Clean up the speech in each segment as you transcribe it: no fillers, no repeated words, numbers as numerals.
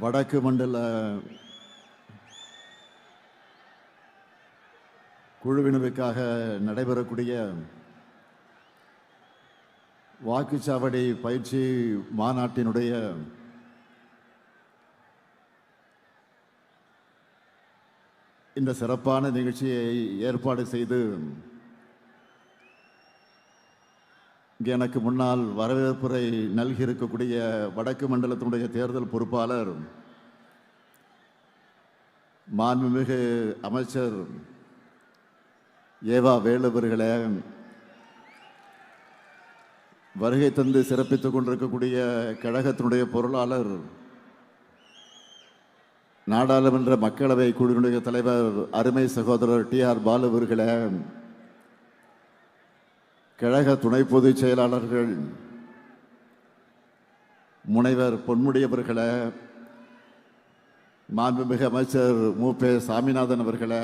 வடக்கு மண்டல குழுவினருக்காக நடைபெறக்கூடிய வாக்குச்சாவடி பயிற்சி மாநாட்டினுடைய இந்த சிறப்பான நிகழ்ச்சியை ஏற்பாடு செய்து இங்கே எனக்கு முன்னால் வரவேற்புரை நல்கியிருக்கக்கூடிய வடக்கு மண்டலத்தினுடைய தேர்தல் பொறுப்பாளர் மாண்புமிகு அமைச்சர் ஏவா வேலு அவர்களே, வருகை தந்து சிறப்பித்துக் கொண்டிருக்கக்கூடிய கழகத்தினுடைய பொருளாளர் நாடாளுமன்ற மக்களவை குழுவினுடைய தலைவர் அருமை சகோதரர் டி.ஆர். பாலு அவர்களே, கழக துணை பொதுச் செயலாளர்கள் முனைவர் பொன்முடி அவர்களே, மாண்புமிகு அமைச்சர் மு.பே. சாமிநாதன் அவர்களே,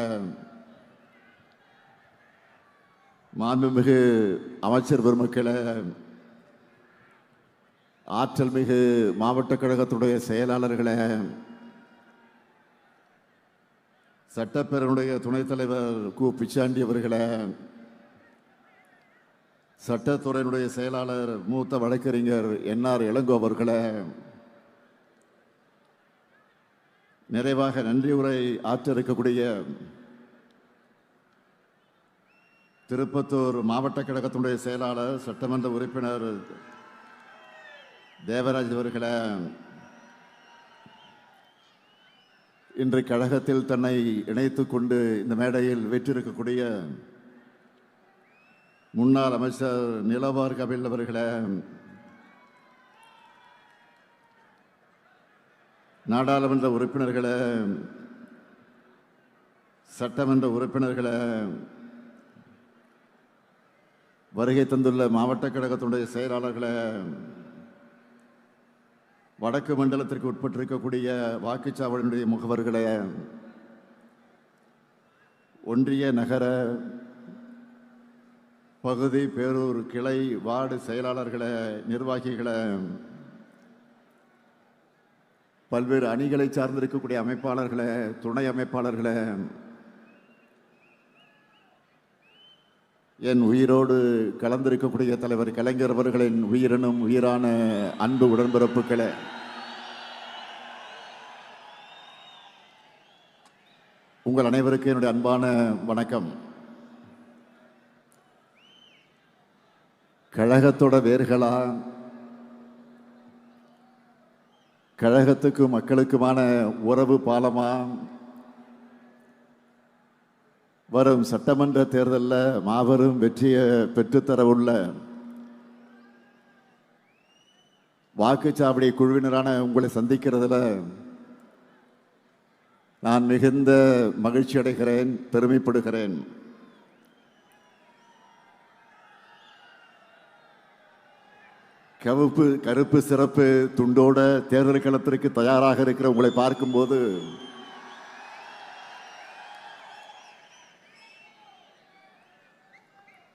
மாண்புமிகு அமைச்சர் பெருமக்களே, ஆற்றல் மிகு மாவட்ட கழகத்துடைய செயலாளர்களே, சட்டப்பேரவையுடைய துணைத் தலைவர் கு. பிச்சாண்டி அவர்களே, சட்டத்துறையினுடைய செயலாளர் மூத்த வழக்கறிஞர் என்.ஆர். இளங்கோ அவர்களே, நிறைவாக நன்றி உரை ஆற்ற இருக்கக்கூடிய திருப்பத்தூர் மாவட்ட கழகத்தினுடைய செயலாளர் சட்டமன்ற உறுப்பினர் தேவராஜ் அவர்களே, இன்று கழகத்தில் தன்னை இணைத்துக் கொண்டு இந்த மேடையில் வெற்றிருக்கக்கூடிய முன்னாள் அமைச்சர் நிலவார் கபில் அவர்களே, நாடாளுமன்ற உறுப்பினர்களே, சட்டமன்ற உறுப்பினர்களே, வருகை தந்துள்ள மாவட்ட கழகத்தினுடைய செயலாளர்களே, வடக்கு மண்டலத்திற்கு உட்பட்டிருக்கக்கூடிய வாக்குச்சாவடியினுடைய முகவர்களே, ஒன்றிய நகர பகுதி பேரூர் கிளை வார்டு செயலாளர்களே, நிர்வாகிகளே, பல்வேறு அணிகளை சார்ந்திருக்கக்கூடிய அமைப்பாளர்களே, துணை அமைப்பாளர்களே, என் உயிரோடு கலந்திருக்கக்கூடிய தலைவர் கலைஞர் அவர்களின் உயிரினும் உயிரான அன்பு உடன்பிறப்புகளே, உங்கள் அனைவருக்கும் என்னுடைய அன்பான வணக்கம். கழகத்தோட வேர்களா, கழகத்துக்கும் மக்களுக்குமான உறவு பாலமா, வரும் சட்டமன்ற தேர்தலில் மாபெரும் வெற்றியை பெற்றுத்தர உள்ள வாக்குச்சாவடி குழுவினரான உங்களை சந்திக்கிறதுல நான் மிகுந்த மகிழ்ச்சி அடைகிறேன், பெருமைப்படுகிறேன். கருப்பு சிறப்பு துண்டோட தேர்தல் களத்திற்கு தயாராக இருக்கிற உங்களை பார்க்கும்போது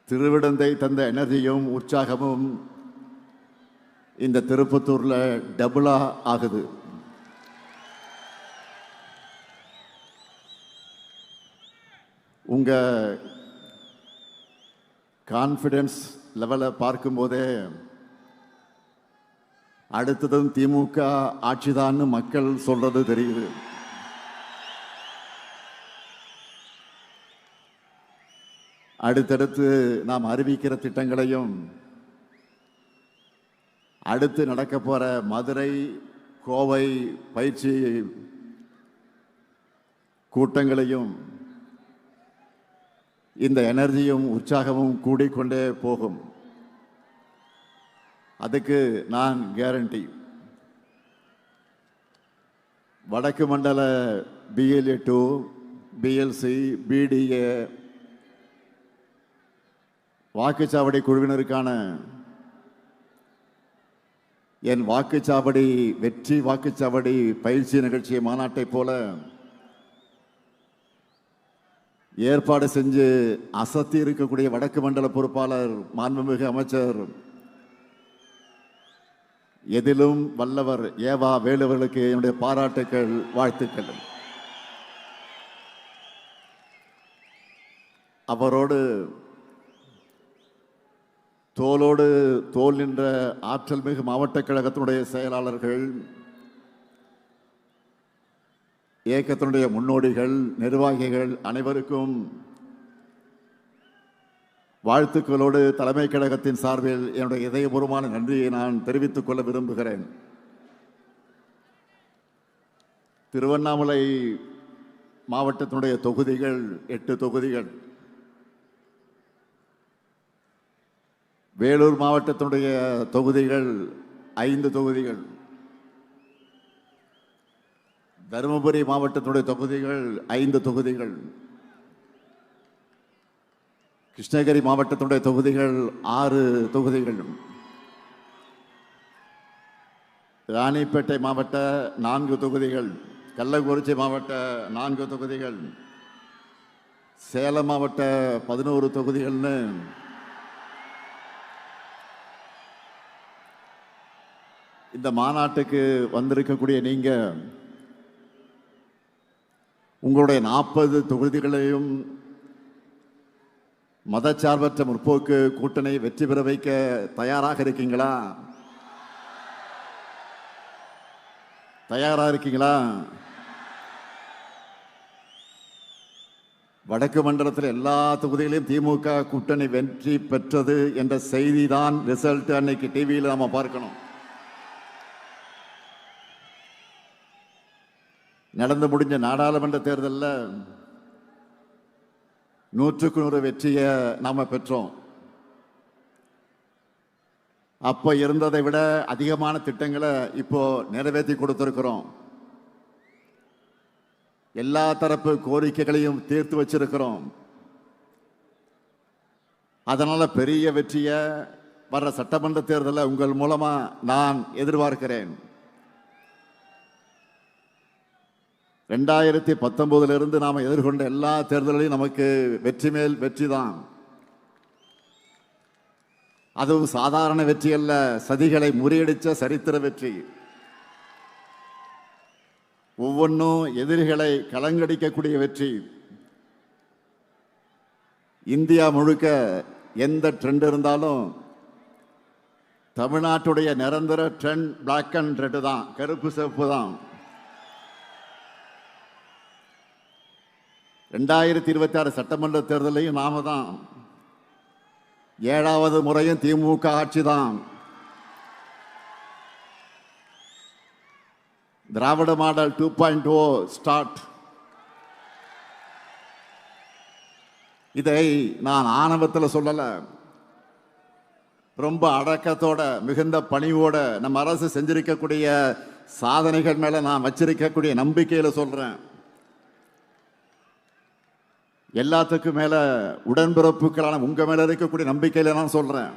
திருவிடந்தை தந்த எனர்ஜியும் உற்சாகமும் இந்த திருப்பத்தூர்ல டபுளா ஆகுது. உங்க கான்ஃபிடன்ஸ் லெவலை பார்க்கும்போதே அடுத்ததும் திமுக ஆட்சிதான்னு மக்கள் சொல்றது தெரியுது. அடுத்தடுத்து நாம் அறிவிக்கிற திட்டங்களையும், அடுத்து நடக்க போற மதுரை கோவை பயிற்சி கூட்டங்களையும் இந்த எனர்ஜியும் உற்சாகமும் கூடிக்கொண்டே போகும். அதுக்கு நான் கேரண்டி. வடக்கு மண்டல BLA 2, BLC, BDA வாக்குச்சாவடி குழுவினருக்கான என் வாக்குச்சாவடி வெற்றி வாக்குச்சாவடி பயிற்சி நிகழ்ச்சி மாநாட்டை போல ஏற்பாடு செஞ்சு அசத்தி இருக்கக்கூடிய வடக்கு மண்டல பொறுப்பாளர் மாண்புமிகு அமைச்சர் எதிலும் வல்லவர் ஏவா வேலுவர்களுக்கு என்னுடைய பாராட்டுக்கள், வாழ்த்துக்கள். அவரோடு தோளோடு தோல் நின்ற ஆற்றல் மிகு மாவட்ட கழகத்தினுடைய செயலாளர்கள், இயக்கத்தினுடைய முன்னோடிகள், நிர்வாகிகள் அனைவருக்கும் வாழ்த்துக்களோடு தலைமை கழகத்தின் சார்பில் என்னுடைய இதயபூர்வமான நன்றியை நான் தெரிவித்துக் கொள்ள விரும்புகிறேன். திருவண்ணாமலை மாவட்டத்தினுடைய தொகுதிகள் 8 தொகுதிகள், வேலூர் மாவட்டத்தினுடைய தொகுதிகள் 5 தொகுதிகள், தருமபுரி மாவட்டத்தினுடைய தொகுதிகள் 5 தொகுதிகள், கிருஷ்ணகிரி மாவட்டத்தினுடைய தொகுதிகள் 6 தொகுதிகள், ராணிப்பேட்டை மாவட்ட 4 தொகுதிகள், கள்ளக்குறிச்சி மாவட்ட 4 தொகுதிகள், சேலம் மாவட்ட 11 தொகுதிகள்னு இந்த மாநாட்டுக்கு வந்திருக்கக்கூடிய நீங்க உங்களுடைய 40 தொகுதிகளையும் மதச்சார்பற்ற முற்போக்கு கூட்டணி வெற்றி பெற வைக்க தயாராக இருக்கீங்களா? தயாரா இருக்கீங்களா? வடக்கு மண்டலத்தில் எல்லா தொகுதிகளையும் திமுக கூட்டணி வெற்றி பெற்றது என்ற செய்தி தான் ரிசல்ட் அன்னைக்கு டிவியில் நாம பார்க்கணும். நடந்து முடிஞ்ச நாடாளுமன்ற தேர்தலில் 100க்கு 100 வெற்றியை நாம பெற்றோம். அப்ப இருந்ததை விட அதிகமான திட்டங்களை இப்போ நிறைவேற்றி கொடுத்திருக்கிறோம். எல்லா தரப்பு கோரிக்கைகளையும் தீர்த்து வச்சிருக்கிறோம். அதனால பெரிய வெற்றியை வர்ற சட்டமன்ற தேர்தலில் உங்கள் மூலமா நான் எதிர்பார்க்கிறேன். 2019 நாம எதிர்கொண்ட எல்லா தேர்தலையும் நமக்கு வெற்றி மேல் வெற்றி தான். அதுவும் சாதாரண வெற்றி அல்ல, சதிகளை முறியடிச்ச சரித்திர வெற்றி. ஒவ்வொன்றும் எதிரிகளை கலங்கடிக்கக்கூடிய வெற்றி. இந்தியா முழுக்க எந்த ட்ரெண்ட் இருந்தாலும் தமிழ்நாட்டுடைய நிரந்தர ட்ரெண்ட் பிளாக் அண்ட் ரெட் தான், கருப்பு சிவப்பு தான். 2026 சட்டமன்ற தேர்தலையும் நாம தான். 7வது முறையும் திமுக ஆட்சி தான். திராவிட மாடல் 2.0 ஸ்டார்ட். இதை நான் ஆணவத்தில் சொல்லல, ரொம்ப அடக்கத்தோட மிகுந்த பணிவோட நம்ம அரசு செஞ்சிருக்கக்கூடிய சாதனைகள் மேல நான் வச்சிருக்கக்கூடிய நம்பிக்கையில சொல்றேன். எல்லாத்துக்கும் மேல உடன்பிறப்புகளான உங்க மேல இருக்கக்கூடிய நம்பிக்கையில நான் சொல்றேன்.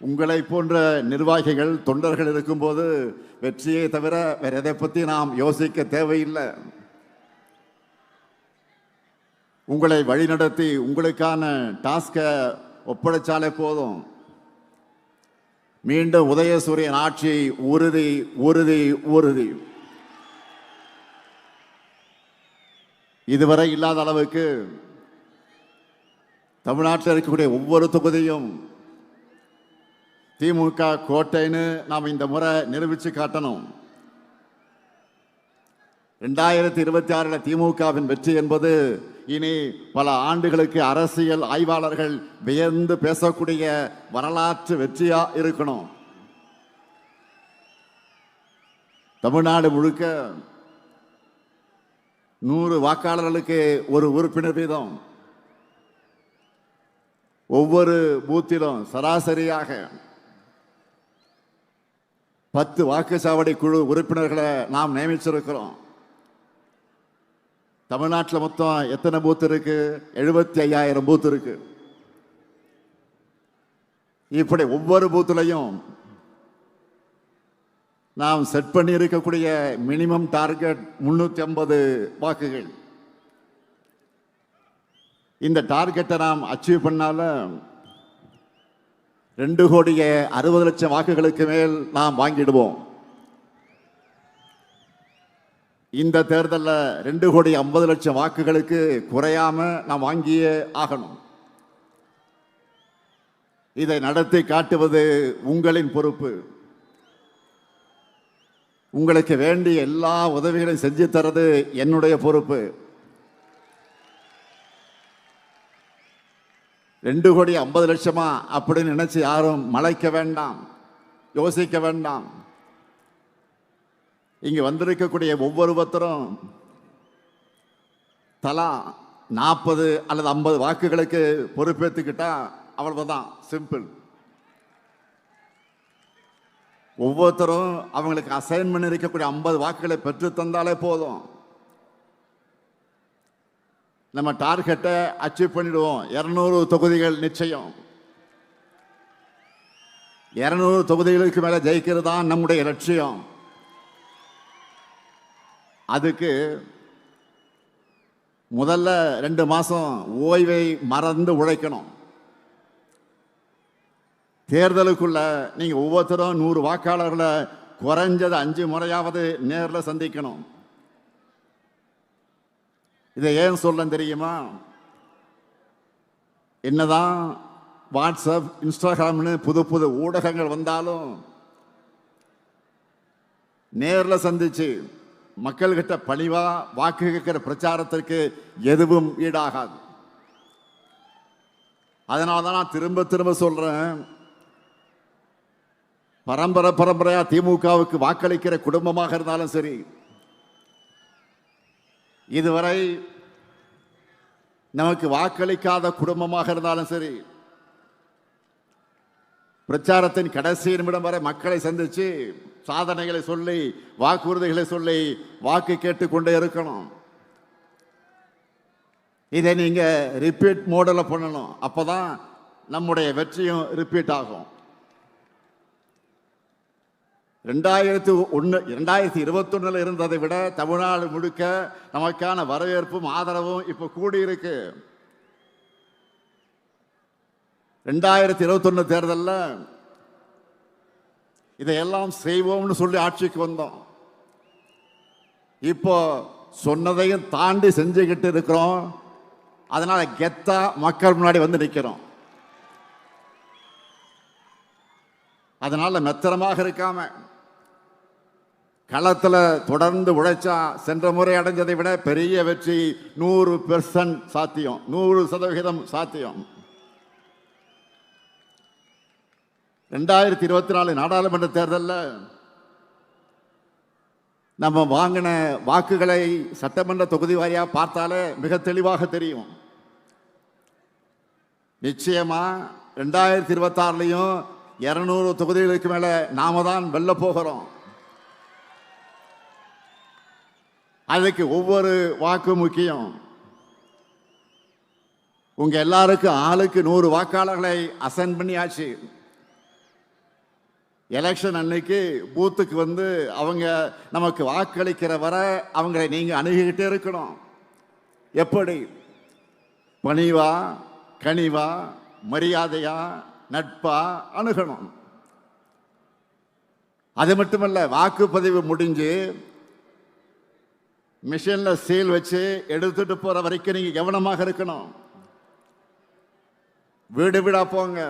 உங்களை போன்ற நிர்வாகிகள், தொண்டர்கள் இருக்கும்போது வெற்றியை தவிர வேற எதை பத்தி நாம் யோசிக்க தேவையில்லை. உங்களை வழிநடத்தி உங்களுக்கான டாஸ்கை ஒப்படைச்சாலே போதும். மீண்டும் உதயசூரியன் ஆட்சி உறுதி, உறுதி, உறுதி. இதுவரை இல்லாத அளவுக்கு தமிழ்நாட்டில் இருக்கக்கூடிய ஒவ்வொரு தொகுதியும் திமுக கோட்டைன்னு நாம் இந்த முறை நிரூபிச்சு காட்டணும். 2026 திமுகவின் வெற்றி என்பது இனி பல ஆண்டுகளுக்கு அரசியல் ஆய்வாளர்கள் வியந்து பேசக்கூடிய வரலாற்று வெற்றியா இருக்கணும். தமிழ்நாடு முழுக்க 100 வாக்காளர்களுக்கு ஒரு உறுப்பினர் வீதம். ஒவ்வொரு பூத்திலும் சராசரியாக 10 வாக்குச்சாவடி குழு உறுப்பினர்களை நாம் நியமிச்சிருக்கிறோம். தமிழ்நாட்டில் மொத்தம் எத்தனை பூத் இருக்கு? 75,000 பூத் இருக்கு. இப்படி ஒவ்வொரு பூத்திலையும் நாம் செட் பண்ணி இருக்கக்கூடிய மினிமம் டார்கெட் 350 வாக்குகள். இந்த டார்கெட்டை நாம் அச்சீவ் பண்ணால 2,60,00,000 வாக்குகளுக்கு மேல் நாம் வாங்கிடுவோம். இந்த தேர்தலில் 2,50,00,000 வாக்குகளுக்கு குறையாம நாம் வாங்கியே ஆகணும். இதை நடத்தி காட்டுவது உங்களின் பொறுப்பு. உங்களுக்கு வேண்டிய எல்லா உதவிகளையும் செஞ்சு தரது என்னுடைய பொறுப்பு. 2,50,00,000 அப்படின்னு நினைச்சு யாரும் மலைக்க வேண்டாம், யோசிக்க வேண்டாம். இங்க வந்திருக்கக்கூடிய ஒவ்வொருத்தரும் தலா 40 அல்லது 50 வாக்குகளுக்கு பொறுப்பேற்றுக்கிட்டா அவ்வளவுதான், சிம்பிள். ஒவ்வொருத்தரும் அவங்களுக்கு அசைன்மெண்ட் இருக்கக்கூடிய 50 வாக்குகளை பெற்று தந்தாலே போதும். நம்ம டார்கெட்டை அச்சீவ் பண்ணிடுவோம். 200 தொகுதிகள் நிச்சயம். 200 தொகுதிகளுக்கு மேல ஜெயிக்கிறது தான் நம்முடைய லட்சியம். அதுக்கு முதல்ல 2 மாசம் ஓய்வை மறந்து உழைக்கணும். தேர்தலுக்குள்ள நீங்க ஒவ்வொருத்தரும் 100 வாக்காளர்களை குறைஞ்சது 5 முறையாவது நேரில் சந்திக்கணும். இதை ஏன் சொல்ல தெரியுமா? என்னதான் வாட்ஸ்அப், இன்ஸ்டாகிராம்னு புது புது ஊடகங்கள் வந்தாலும் நேரில் சந்திச்சு மக்கள்கிட்ட பணிவா வாக்கு கேட்கிற பிரச்சாரத்திற்கு எதுவும் ஈடாகாது. அதனால தான் நான் திரும்ப திரும்ப சொல்றேன், பரம்பரையா திமுகவுக்கு வாக்களிக்கிற குடும்பமாக இருந்தாலும் சரி, இதுவரை நமக்கு வாக்களிக்காத குடும்பமாக இருந்தாலும் சரி, பிரச்சாரத்தின் கடைசி நிமிடம் வரை மக்களை சந்திச்சு சாதனைகளை சொல்லி வாக்குறுதிகளை சொல்லி வாக்கு கேட்டு கொண்டே இருக்கணும். இதை நீங்க ரிப்பீட் மோடல பண்ணணும். அப்பதான் நம்முடைய வெற்றியும் ரிப்பீட் ஆகும். 2021 இருந்ததை விட தமிழ்நாடு முழுக்க நமக்கான வரவேற்பும் ஆதரவும் இப்ப கூடியிருக்கு. 2021 தேர்தலில் இதையெல்லாம் செய்வோம்னு சொல்லி ஆட்சிக்கு வந்தோம். இப்போ சொன்னதையும் தாண்டி செஞ்சுக்கிட்டு இருக்கிறோம். அதனால கெத்தா மக்கள் முன்னாடி வந்து நிற்கிறோம். அதனால மெத்தனமாக இருக்காம களத்தில் தொடர்ந்து உழைச்சா சென்ற முறை அடைஞ்சதை விட பெரிய வெற்றி 100% சாத்தியம், 100% சாத்தியம். 2024 நாடாளுமன்ற தேர்தலில் நம்ம வாங்கின வாக்குகளை சட்டமன்ற தொகுதி வாரியா பார்த்தாலே மிக தெளிவாக தெரியும். நிச்சயமா 2026 200 தொகுதிகளுக்கு மேல நாம தான் வெல்ல போகிறோம். அதுக்கு ஒவ்வொரு வாக்கு முக்கியம். உங்க எல்லாருக்கும் ஆளுக்கு 100 வாக்காளர்களை அசைன் பண்ணியாச்சு. எலெக்ஷன் அன்னைக்கு பூத்துக்கு வந்து அவங்க நமக்கு வாக்களிக்கிற வரை அவங்களை நீங்க அணுகிக்கிட்டே இருக்கணும். எப்படி? பணிவா, கனிவா, மரியாதையா, நட்பா அணுகணும். அது மட்டுமல்ல, வாக்குப்பதிவு முடிஞ்சு மிஷின்ல சீல் வச்சு எடுத்துட்டு போற வரைக்கும் நீங்க கவனமாக இருக்கணும். வீடு வீடா போங்க,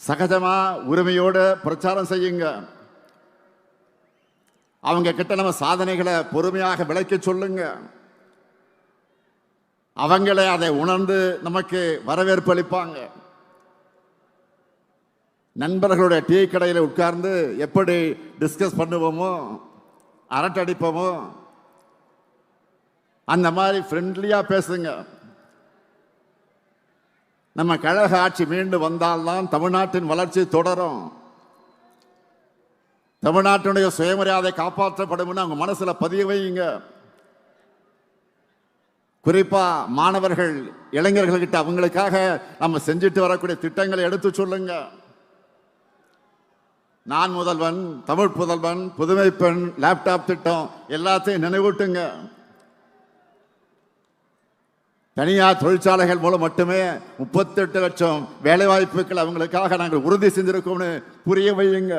சகஜமா உரிமையோடு பிரச்சாரம் செய்யுங்க. அவங்க கிட்ட நம்ம சாதனைகளை பொறுமையாக விளக்கி சொல்லுங்க. அவங்களே அதை உணர்ந்து நமக்கு வரவேற்பு அளிப்பாங்க. நண்பர்களுடைய டீ கடையில் உட்கார்ந்து எப்படி டிஸ்கஸ் பண்ணுவோமோ, அரட்டடிப்போமோ, அந்த மாதிரி ஃப்ரெண்ட்லியா பேசுங்க. நம்ம கழக ஆட்சி மீண்டும் வந்தால்தான் தமிழ்நாட்டின் வளர்ச்சி தொடரும். தமிழ்நாட்டினுடைய சுயமரியாதை காப்பாற்றப்படும். அவங்க மனசுல பதிய வையுங்க. குறிப்பா மாணவர்கள், இளைஞர்கள்கிட்ட அவங்களுக்காக நம்ம செஞ்சுட்டு வரக்கூடிய திட்டங்களை எடுத்து சொல்லுங்க. நான் முதல்வன், தமிழ் புதல்வன், புதுமை பெண், லேப்டாப் திட்டம் எல்லாத்தையும் நினைவூட்டுங்க. தனியார் தொழிற்சாலைகள் மூலம் மட்டுமே 38 லட்சம் வேலை வாய்ப்புகள் அவங்களுக்காக நாங்கள் உறுதி செஞ்சிருக்கோம்னு புரிய வையுங்க.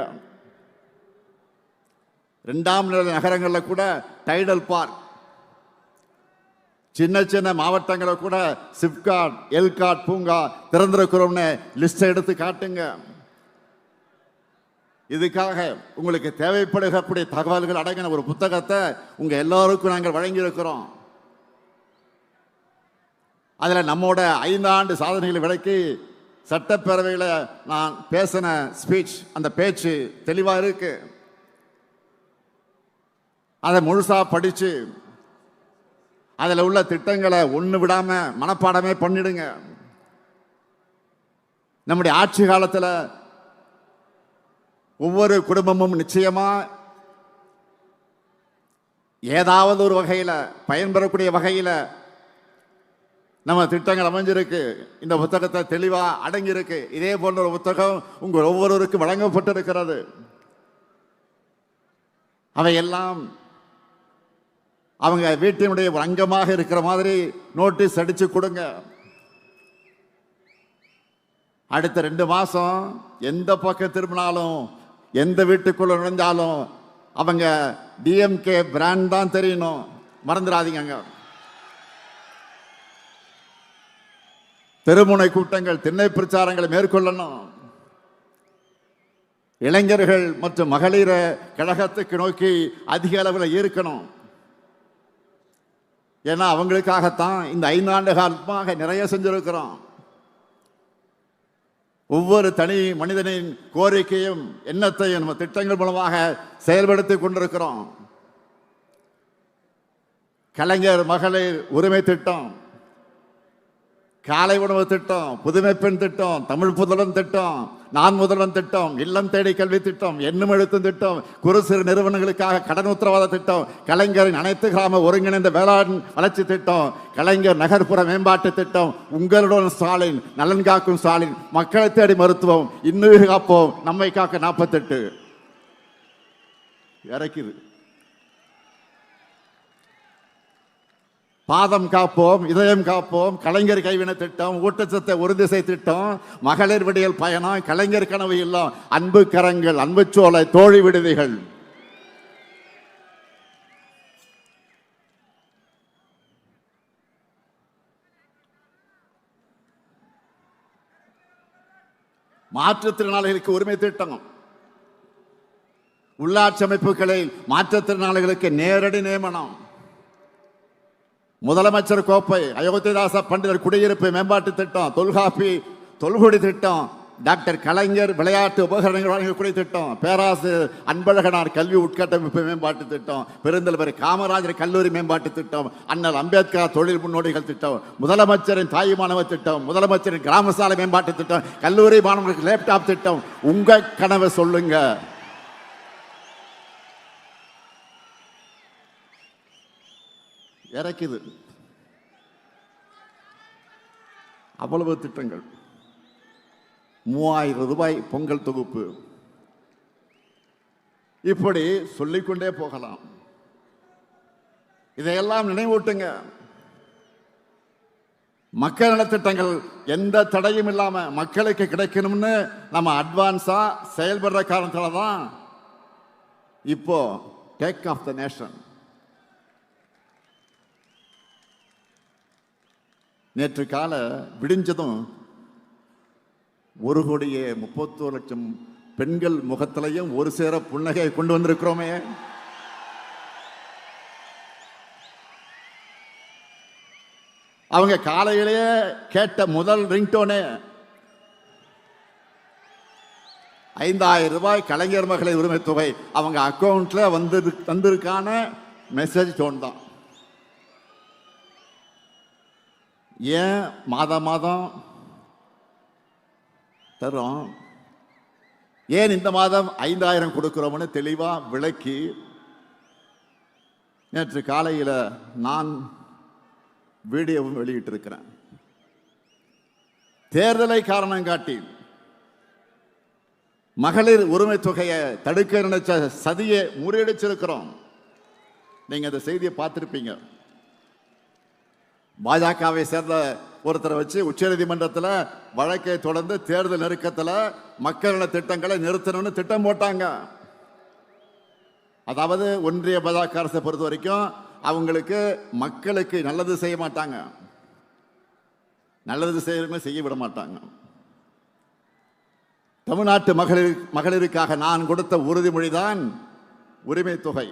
2ஆம் நிலை நகரங்களில் கூட டைடல் பார்க், சின்ன சின்ன மாவட்டங்களில் கூட சிப்காட், எல்காட் பூங்கா திறந்திருக்கிறோம்னு லிஸ்ட் எடுத்து காட்டுங்க. இதுக்காக உங்களுக்கு தேவைப்படுகக்கூடிய தகவல்கள் அடங்கின ஒரு புத்தகத்தை உங்க எல்லாருக்கும் நாங்கள் வழங்கி இருக்கிறோம். அதில் நம்மோட 5 ஆண்டு சாதனைகளை விளக்கி சட்டப்பேரவையில் நான் பேசின ஸ்பீச், அந்த பேச்சு தெளிவாக இருக்கு. அதை முழுசா படிச்சு அதில் உள்ள திட்டங்களை ஒன்று விடாம மனப்பாடமே பண்ணிடுங்க. நம்முடைய ஆட்சி காலத்தில் ஒவ்வொரு குடும்பமும் நிச்சயமா ஏதாவது ஒரு வகையில் பயன்பெறக்கூடிய வகையில் நம்ம திட்டங்கள் அமைஞ்சிருக்கு. இந்த புத்தகத்தை தெளிவா அடங்கியிருக்கு. இதே போன்ற ஒரு புத்தகம் உங்கள் ஒவ்வொருவருக்கும் வழங்கப்பட்டிருக்கிறது. அவையெல்லாம் அவங்க வீட்டினுடைய ஒரு அங்கமாக இருக்கிற மாதிரி நோட்டீஸ் அடிச்சு கொடுங்க. அடுத்த 2 மாசம் எந்த பக்கம் திரும்பினாலும் எந்த வீட்டுக்குள்ள நுழைஞ்சாலும் அவங்க டிஎம்கே பிராண்ட் தான் தெரியணும், மறந்துடாதீங்க. தெருமுனை கூட்டங்கள், திண்ணை பிரச்சாரங்களை மேற்கொள்ளணும். இளைஞர்கள் மற்றும் மகளிர கழகத்துக்கு நோக்கி அதிக அளவில் ஈர்க்கணும். ஏன்னா அவங்களுக்காகத்தான் இந்த 5 ஆண்டு காலமாக நிறைய செஞ்சிருக்கிறோம். ஒவ்வொரு தனி மனிதனின் கோரிக்கையும் எண்ணத்தையும் நம்ம திட்டங்கள் மூலமாக செயல்படுத்தி கொண்டிருக்கிறோம். கலைஞர் மகளிர் உரிமை திட்டம், காலை உணவு திட்டம், புதுமை பெண் திட்டம், தமிழ் புதல்வன் திட்டம், நான் முதல்வன் திட்டம், இல்லம் தேடி கல்வி திட்டம், எண்ணும் எழுத்தும் திட்டம், குறு சிறு நிறுவனங்களுக்காக கடன் உத்தரவாத திட்டம், கலைஞரின் அனைத்து கிராம ஒருங்கிணைந்த வேளாண் வளர்ச்சி திட்டம், கலைஞர் நகர்ப்புற மேம்பாட்டு திட்டம், உங்களுடன் ஸ்டாலின், நலன் காக்கும் ஸ்டாலின், மக்களை தேடி மருத்துவம், இன்னுயிர் காப்போம், நம்மை காக்க 48 இறக்குது. பாதம் காப்போம், இதயம் காப்போம், கலைஞர் கைவினை திட்டம், ஊட்டச்சத்தை உறுதிசை திட்டம், மகளிர் விடியல் பயணம், கலைஞர் கனவு இல்லம், அன்பு கரங்கள், அன்பு சோலை, தோழி விடுதிகள். மாற்றுத்திறனாளிகளுக்கு உரிமை திட்டம், உள்ளாட்சி அமைப்புகளில் மாற்றுத்திறனாளிகளுக்கு நேரடி நியமனம், முதலமைச்சர் கோப்பை, அயோத்திதாச பண்டிதர் குடியிருப்பு மேம்பாட்டு திட்டம், தொல்காப்பி தொல்குடி திட்டம், டாக்டர் கலைஞர் விளையாட்டு உபகரணங்கள் வழங்கக்கூடிய திட்டம், பேராசிரியர் அன்பழகனார் கல்வி உட்கட்டமைப்பு மேம்பாட்டு திட்டம், பெருந்தலைவர் காமராஜர் கல்லூரி மேம்பாட்டு திட்டம், அண்ணல் அம்பேத்கர் தொழில் முன்னோடிகள் திட்டம், முதலமைச்சரின் தாய் மாணவர் திட்டம், முதலமைச்சரின் கிராம சாலை மேம்பாட்டு திட்டம், கல்லூரி மாணவர்களுக்கு லேப்டாப் திட்டம். உங்க கனவை சொல்லுங்க. இறக்குது அவ்வளவு திட்டங்கள். 3000 ரூபாய் பொங்கல் தொகுப்பு, இப்படி சொல்லிக்கொண்டே போகலாம். இதையெல்லாம் நினைவூட்டுங்க. மக்கள் நலத்திட்டங்கள் எந்த தடையும் இல்லாம மக்களுக்கு கிடைக்கணும்னு நம்ம அட்வான்ஸா செயல்படுற காரணத்தால தான் இப்போ டேக் ஆஃப் த நேஷன். நேற்று கால விடிஞ்சதும் 1,31,00,000 பெண்கள் முகத்திலையும் ஒரு சேர புன்னகை கொண்டு வந்திருக்கிறோமே. அவங்க காலையிலேயே கேட்ட முதல் ரிங்டோனே 5,000 ரூபாய் கலைஞர் மகளிர் உரிமை தொகை அவங்க அக்கௌண்ட்ல வந்திருக்கான மெசேஜ் டோன் தான். ஏன் மாதம் மாதம் தரோம், ஏன் இந்த மாதம் 5,000 கொடுக்கிறோம்னு தெளிவா விளக்கி நேற்று காலையில் நான் வீடியோவும் வெளியிட்டிருக்கிறேன். தேர்தலை காரணம் காட்டி மகளிர் உரிமை தொகையை தடுக்க நினைச்ச சதியை முறியடிச்சிருக்கிறோம். நீங்க அந்த செய்தியை பார்த்திருப்பீங்க. பாஜகவை சேர்ந்த ஒருத்தரை வச்சு உச்சநீதிமன்றத்தில் வழக்கை தொடர்ந்து தேர்தல் நெருக்கத்தில் மக்கள் நல திட்டங்களை நிறுத்தணும்னு திட்டம் போட்டாங்க. அதாவது ஒன்றிய பாஜக அரசை பொறுத்த வரைக்கும் அவங்களுக்கு மக்களுக்கு நல்லது செய்ய மாட்டாங்க, நல்லது செய்ய விட மாட்டாங்க. தமிழ்நாட்டு மகளிருக்காக நான் கொடுத்த உறுதிமொழிதான் உரிமை தொகை.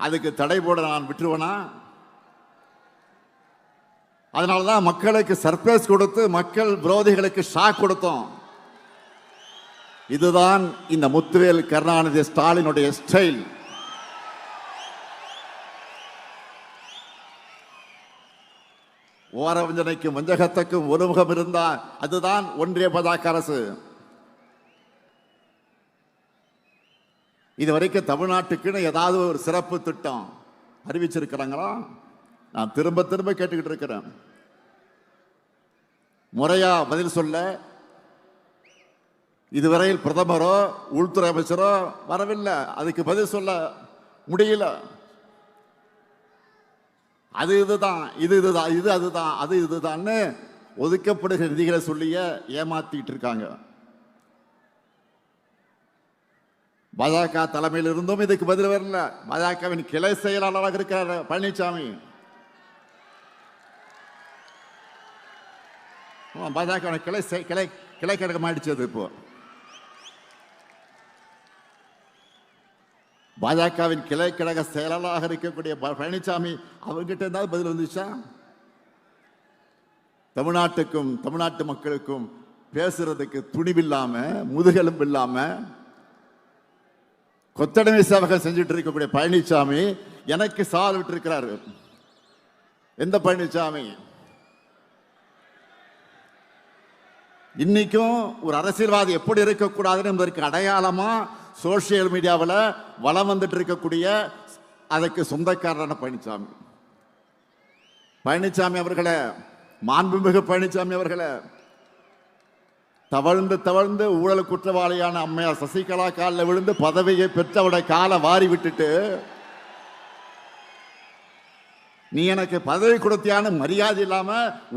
அதுக்கு தடை போட நான் விட்டுருவேனா? அதனாலதான் மக்களுக்கு சர்ப்ரைஸ் கொடுத்து மக்கள் விரோதிகளுக்கு ஷாக் கொடுத்தோம். இதுதான் இந்த முத்துவேல் கருணாநிதி ஸ்டாலினுடைய ஸ்டைல். ஓரவஞ்சனைக்கும் வஞ்சகத்துக்கும் ஒருமுகம் இருந்தால் அதுதான் ஒன்றிய பாஜக அரசு. இதுவரைக்கும் தமிழ்நாட்டுக்குன்னு ஏதாவது ஒரு சிறப்பு திட்டம் அறிவிச்சிருக்கிறாங்களா? நான் திரும்ப திரும்ப கேட்டுக்கிட்டு இருக்கிறேன். முறையா பதில் சொல்ல இதுவரையில் பிரதமரோ உள்துறை அமைச்சரோ வரவில்லை. அதுக்கு பதில் சொல்ல முடியல. அது இதுதான், இது இதுதான், இது அதுதான், அது இதுதான்னு ஒதுக்கப்படுகிற நிதிகளை சொல்லிய ஏமாத்திட்டு இருக்காங்க. பாஜக தலைமையில் இருந்தும் இதுக்கு பதில் வரல. பாஜகவின் கிளை செயலாளராக இருக்கிறார் பழனிசாமி. பாஜக கிளை கழகம் ஆயிடுச்சு. இப்போ பாஜகவின் கிளை கழக செயலாளராக இருக்கக்கூடிய பழனிசாமி அவர்கிட்ட ஏதாவது பதில் வந்துச்சா? தமிழ்நாட்டுக்கும் தமிழ்நாட்டு மக்களுக்கும் பேசுறதுக்கு துணிவில்லாம முதுகெலும்பு இல்லாம கொத்தடிமை சேவகம் செஞ்சுட்டு இருக்கக்கூடிய பழனிசாமி எனக்கு சவால் விட்டு இருக்கிறாரு. எந்த பழனிசாமி? இன்னைக்கும் ஒரு அரசியல்வாதி எப்படி இருக்கக்கூடாதுன்னு என்பதற்கு அடையாளமா சோசியல் மீடியாவில் வளம் வந்துட்டு இருக்கக்கூடிய அதற்கு சொந்தக்காரரான பழனிசாமி. பழனிசாமி அவர்களே, மாண்புமிகு பழனிசாமி அவர்களே, தவழ்ந்து தவழ்ந்து ஊழல் குற்றவாளியான அம்மையார் சசிகலா காலில் விழுந்து பதவியை பெற்று அவருடைய காலை வாரி விட்டுட்டு நீ எனக்கு பதவி கொடுத்தியான மரியாதை இல்லாம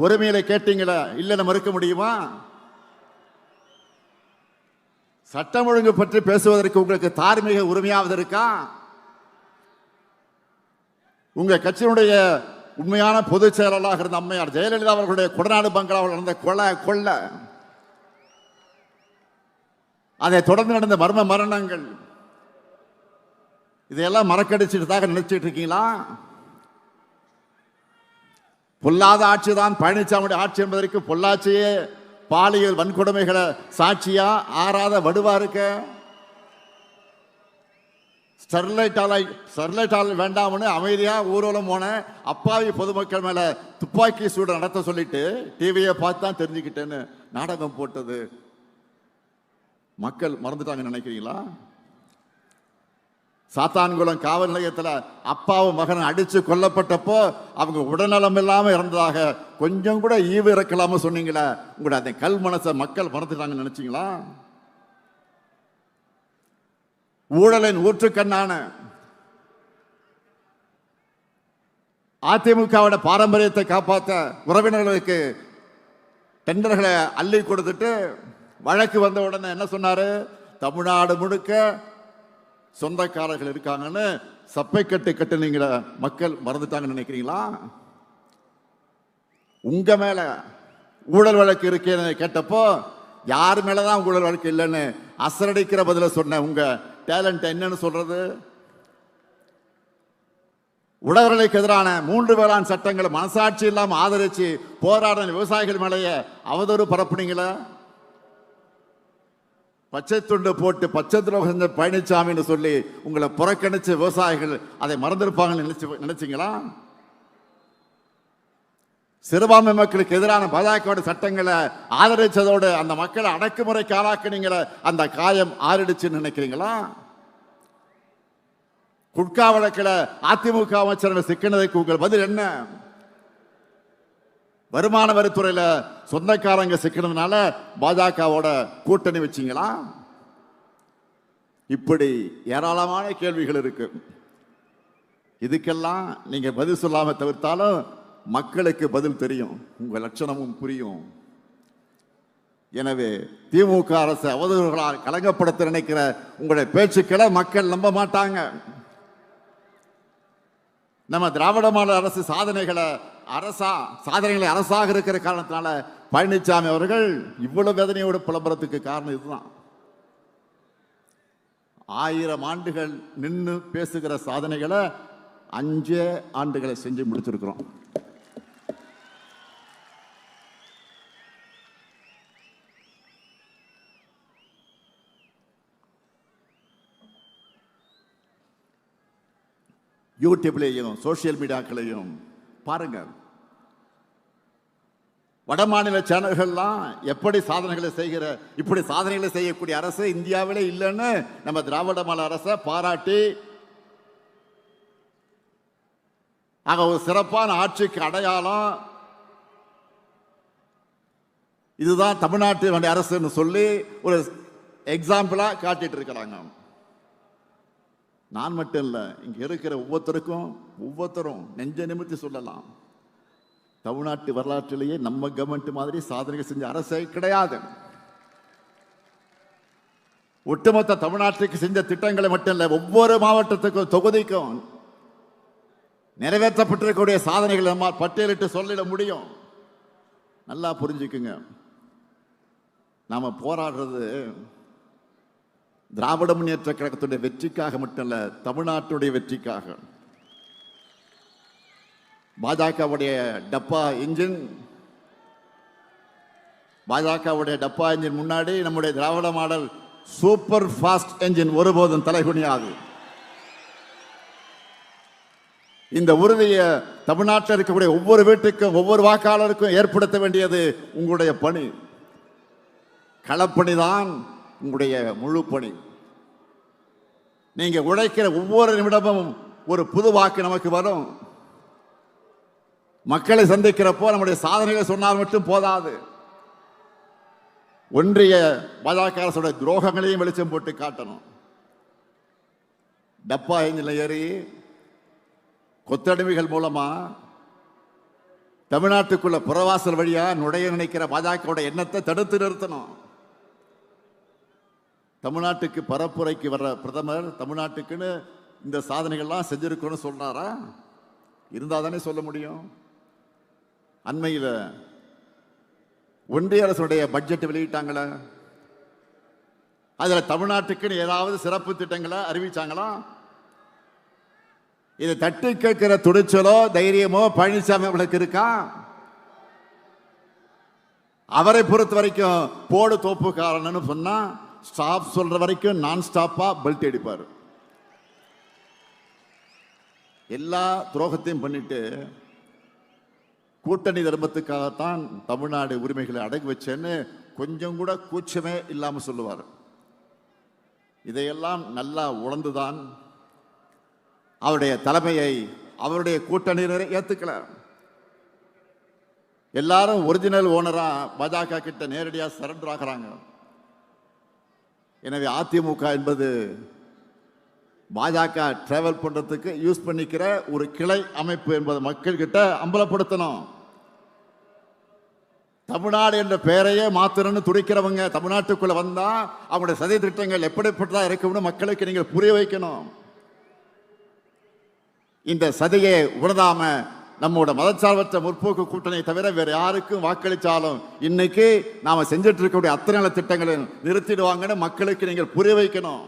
உரிமையில கேட்டீங்களா? இல்லைன்னு மறுக்க முடியுமா? சட்டம் ஒழுங்கு பற்றி பேசுவதற்கு உங்களுக்கு தார்மீக உரிமையாவது இருக்கா? உங்க கட்சியினுடைய உண்மையான பொதுச் செயலாளராக இருந்த அம்மையார் ஜெயலலிதா அவர்களுடைய கொடநாடு பங்களாவில் நடந்த கொள்ள, அதை தொடர்ந்து நடந்த மர்ம மரணங்கள், இதையெல்லாம் மறக்கடிச்சுட்டு நினைச்சிட்டு இருக்கீங்களா? பொல்லாத ஆட்சி தான் பழனிசாமியுடைய ஆட்சி என்பதற்கு பொள்ளாச்சியே பாலியல் வன்கொடுமைகளை சாட்சியா ஆறாத வடுவா இருக்க. ஸ்டெர்லைட் ஆலை வேண்டாம்னு அமைதியா ஊர்வலம் போன அப்பாவி பொதுமக்கள் மேல துப்பாக்கி சூடு நடத்த சொல்லிட்டு டிவியை பார்த்து தான் தெரிஞ்சுக்கிட்டேன்னு நாடகம் போட்டது மக்கள் மறந்துட்டாங்க நினைக்கிறீங்களா? சாத்தான்குளம் காவல் நிலையத்தில் அப்பாவும் மகன் அடிச்சு கொல்லப்பட்டப்போ அவங்க உடல்நலம் இல்லாம இருந்ததாக கொஞ்சம் கூட ஈவு இறக்கலாம சொன்னீங்களா? உங்களோட அந்த கல் மனசை மக்கள் மறந்துட்டாங்கன்னு நினைச்சீங்களா? ஊழலின் ஊற்றுக்கண்ணான அதிமுகவோட பாரம்பரியத்தை காப்பாற்ற உறவினர்களுக்கு டெண்டர்களை அள்ளி கொடுத்துட்டு வழக்கு வந்த உடனே என்ன சொன்னாரு? தமிழ்நாடு முழுக்க சொந்தக்காரர்கள் இருக்காங்கன்னு சப்பை கட்டுனீங்களா? மக்கள் மறந்துட்டாங்கன்னு நினைக்கிறீங்களா? உங்க மேல ஊழல் வழக்கு இருக்கேன்னு கேட்டப்போ யார் மேலதான் ஊழல் வழக்கு இல்லைன்னு அசரடிக்கிற பதில சொன்ன உங்க டேலண்ட் என்னன்னு சொல்றது? உழவர்களுக்கு எதிரான 3 வேளாண் சட்டங்களை மனசாட்சி இல்லாம ஆதரிச்சு போராடின விவசாயிகள் மேலேயே அவதூறு பரப்புனீங்களா? பச்சை துண்டு போட்டு பச்சை துரோகம் செஞ்ச பழனிசாமின்னு சொல்லி உங்களை புறக்கணிச்ச விவசாயிகள் அதை மறந்திருப்பாங்கன்னு நினைச்சீங்களா? சிறுபான்மை மக்களுக்கு எதிரான பாஜக சட்டங்களை ஆதரிச்சதோடு அந்த மக்களை அடக்குமுறைக்கு ஆளாக்குனீங்களே, அந்த காயம் ஆறிடுச்சுன்னு நினைக்கிறீங்களா? குட்கா வழக்கில் அதிமுக அமைச்சர்கள் சிக்கினதுக்கு உங்கள் பதில் என்ன? வருமான வரித்துறையில சொந்தக்காரங்க சிக்கிறதுனால பாஜகவோட கூட்டணி வச்சீங்களா? இப்படி ஏராளமான கேள்விகள் இருக்கு. இதுக்கெல்லாம் நீங்க பதில் சொல்லாம தவிர்த்தாலும் மக்களுக்கு பதில் தெரியும், உங்க லட்சணமும் புரியும். எனவே திமுக அரசு அவதூறுகளால் கலங்கப்படுத்த நினைக்கிற உங்களுடைய பேச்சுக்களை மக்கள் நம்ப மாட்டாங்க. நம்ம திராவிட மாடல் அரசு சாதனைகளை அரசாக இருக்கிற காரணத்தினால பழனிசாமி அவர்கள் இவ்வளவு வேதனையோடு புலம்புறதுக்கு காரணம் இதுதான். 1000 ஆண்டுகள் நின்று பேசுகிற சாதனைகளை 5 ஆண்டுகளை செஞ்சு முடிச்சிருக்கிறோம். யூடியூப்லையும் சோசியல் மீடியாக்களையும் பாருங்க, வட மாநில சேனல்கள்லாம் எப்படி இப்படி சாதனைகளை செய்யக்கூடிய அரசு இந்தியாவிலே இல்லைன்னு நம்ம திராவிட மாடல் அரசை பாராட்டி ஒரு சிறப்பான ஆட்சிக்கு அடையாளம் இதுதான் தமிழ்நாட்டு அரசுன்னு சொல்லி ஒரு எக்ஸாம்பிளா காட்டிட்டு இருக்கிறாங்க. நான் மட்டும் இல்லை, இங்க இருக்கிற ஒவ்வொருத்தரும் நெஞ்ச நிமித்தி சொல்லலாம், தமிழ்நாட்டு வரலாற்றிலேயே நம்ம கவர்மெண்ட் மாதிரி சாதனைகள் செஞ்ச அரசே கிடையாது. ஒட்டுமொத்த தமிழ்நாட்டுக்கு செஞ்ச திட்டங்களை மட்டும் இல்லை, ஒவ்வொரு மாவட்டத்துக்கும் தொகுதிக்கும் நிறைவேற்றப்பட்டிருக்கக்கூடிய சாதனைகளை நம்ம பட்டியலிட்டு சொல்லிட முடியும். நல்லா புரிஞ்சுக்குங்க, நாம போராடுறது திராவிட முன்னேற்ற கழகத்துடைய வெற்றிக்காக மட்டும் இல்ல, தமிழ்நாட்டுடைய வெற்றிக்காக. பாஜகவுடைய டப்பா இன்ஜின் முன்னாடி நம்முடைய திராவிட மாடல் சூப்பர் ஃபாஸ்ட் என்ஜின் ஒருபோதும் தலைகுனியாது. இந்த உறுதியை தமிழ்நாட்டில் இருக்கக்கூடிய ஒவ்வொரு வீட்டுக்கும் ஒவ்வொரு வாக்காளருக்கும் ஏற்படுத்த வேண்டியது உங்களுடைய பணி. களப்பணிதான் உங்களுடைய முழு பணி. நீங்க உழைக்கிற ஒவ்வொரு நிமிடமும் ஒரு புது வாக்கு நமக்கு வரும். மக்களை சந்திக்கிறப்போ நம்முடைய சாதனைகளை சொன்னால் மட்டும் போதாது, ஒன்றிய பாஜக அரசுடைய துரோகங்களையும் வெளிச்சம் போட்டு காட்டணும். டப்பா என்ஜின்ல ஏறி கொத்தடிமைகள் மூலமா தமிழ்நாட்டுக்குள்ள புறவாசல் வழியா நுழைய நினைக்கிற பாஜகவுடைய எண்ணத்தை தடுத்து நிறுத்தணும். தமிழ்நாட்டுக்கு பரப்புரைக்கு வர்ற பிரதமர் தமிழ்நாட்டுக்குன்னு இந்த சாதனைகள்லாம் செஞ்சிருக்கணும்னு சொல்றாரா? இருந்தா தானே சொல்ல முடியும். அண்மையில் ஒன்றிய அரசுடைய பட்ஜெட் வெளியிட்டாங்களே, அதுல தமிழ்நாட்டுக்குன்னு ஏதாவது சிறப்பு திட்டங்களை அறிவிச்சாங்களா? இதை தட்டி கேட்கிற துணிச்சலோ தைரியமோ பழனிசாமி அவர்களுக்கு இருக்கா? அவரை பொறுத்த வரைக்கும் போடு தோப்புக்காரன்னு சொன்னா ஸ்டாப் சொல்ற வரைக்கும் நான் ஸ்டாப்பா பெல்ட் அடிப்பார். எல்லா துரோகத்தையும் பண்ணிட்டு கூட்டணி தர்மத்துக்காகத்தான் தமிழ்நாடு உரிமைகளை அடகு வச்சேன்னு கொஞ்சம் கூட கூச்சமே இல்லாம சொல்லுவார். இதையெல்லாம் நல்லா உணர்ந்துதான் அவருடைய தலைமையை அவருடைய கூட்டணியினரை ஏத்துக்கல. எல்லாரும் ஒரிஜினல் ஓனரா பாஜக கிட்ட நேரடியாக சரண்டர் ஆகிறாங்க. எனவே அதிமுக என்பது பாஜக டிராவல் பண்றதுக்கு யூஸ் பண்ணிக்கிற ஒரு கிளை அமைப்பு என்பது மக்கள் கிட்ட அம்பலப்படுத்தணும். தமிழ்நாடு என்ற பெயரையே மாத்திரன்னு துடிக்கிறவங்க தமிழ்நாட்டுக்குள்ள வந்தா அவங்களுடைய சதி திட்டங்கள் எப்படிப்பட்டதா இருக்கும்னு மக்களுக்கு நீங்கள் புரிய வைக்கணும். இந்த சதியை உணராம நம்மோட மதச்சார்பற்ற முற்போக்கு கூட்டணி தவிர வேற யாருக்கும் வாக்களிச்சாலும் இன்னைக்கு நாம செஞ்சிட்டு இருக்கக்கூடிய அத்தனை நல்ல திட்டங்களை நிறுத்திடுவாங்கன்னு மக்களுக்கு நீங்கள் புரிய வைக்கணும்.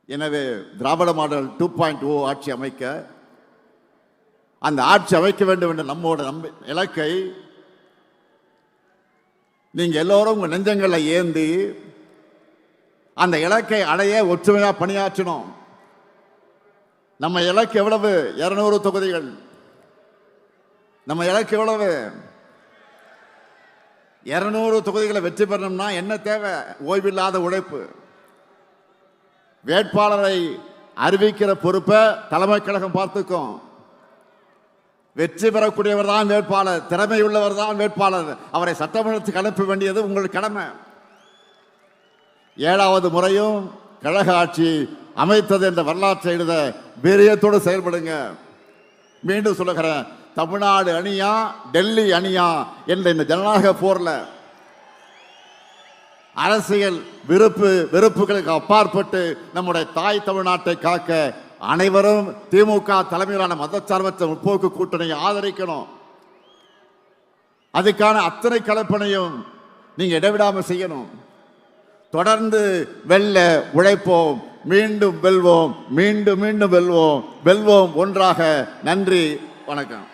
எனவே திராவிட மாடல் 2.0 ஆட்சி அமைக்க, அந்த ஆட்சி அமைக்க வேண்டும் என்ற நம்மோட இலக்கை நீங்க எல்லோரும் உங்க நெஞ்சங்களை ஏந்தி அந்த இலக்கை அடைய ஒற்றுமையா பணியாற்றணும். நம்ம இலக்கு எவ்வளவு? 200 தொகுதிகள். நம்ம இலக்கு எவ்வளவு? 200 தொகுதிகளை வெற்றி பெறணும்னா என்ன தேவை? ஓய்வில்லாத உழைப்பு. வேட்பாளரை அறிவிக்கிற பொறுப்பை தலைமை கழகம் பார்த்துக்கும். வெற்றி பெறக்கூடியவர் தான் வேட்பாளர், திறமை உள்ளவர் தான் வேட்பாளர். அவரை சட்டமன்றத்துக்கு அனுப்ப வேண்டியது உங்கள் கடமை. 7வது முறையும் கழக ஆட்சி அமைத்தது என்ற வரலாற்றை எழுத வீரியத்தோடு செயல்படுங்க. மீண்டும் சொல்லுகிறேன், தமிழ்நாடு அணியா டெல்லி அணியா என்ற இந்த ஜனநாயக போர்ல அரசியல் வெறுப்புகளுக்கு அப்பாற்பட்டு நம்முடைய தாய் தமிழ்நாட்டை காக்க அனைவரும் திமுக தலைமையிலான மதச்சார்பற்ற முற்போக்கு கூட்டணியை ஆதரிக்கணும். அதுக்கான அத்தனை கலப்பணையும் நீங்க இடைவிடாமல் செய்யணும். தொடர்ந்து வெல்ல உழைப்போம், மீண்டும் வெல்வோம், மீண்டும் மீண்டும் வெல்வோம், வெல்வோம் ஒன்றாக. நன்றி, வணக்கம்.